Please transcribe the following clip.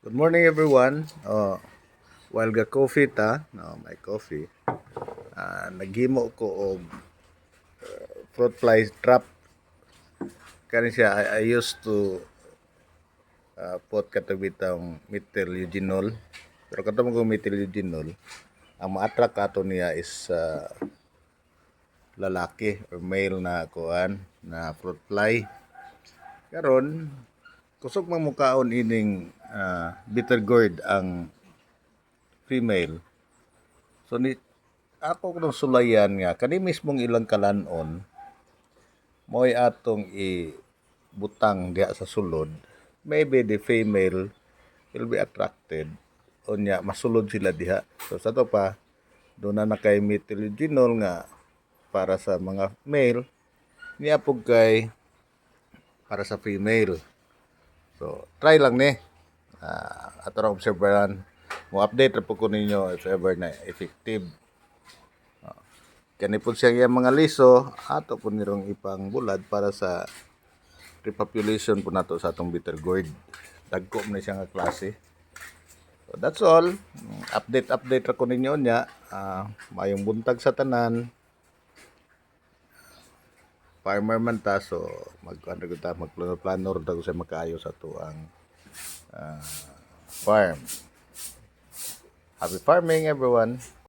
Good morning everyone. While ga coffee ta, no, my coffee. Naghimo ko og fruit fly trap. Kani siya I used to put katabi tang methyl eugenol. Pero katong kong methyl eugenol, ang ma-attract ato niya is lalaki or male na kuan na fruit fly. Karon kusog man mukaon ining bitter gourd ang female. So ni ako nung sulayan nga kani mismong ilang kalanon mo'y atong ibutang diha sa sulod. Maybe the female will be attracted unya masulod sila diha. So sa to pa doon na kay methyl nga para sa mga male niya pug kay para sa female. So try lang ni. Ato ra obserbahan mo update ra po ko ninyo if ever na effective. Kani po siya mga liso, ato po nirong ipang bulad para sa repopulation po nato sa atong bitter gourd. Dagko man siya nga klase. So that's all. Update ra ko ninyo nya. Mayong buntag sa tanan. Farmer man ta, so magplano-plano rin tayo sa makaayo sa to ang farm. Happy farming everyone!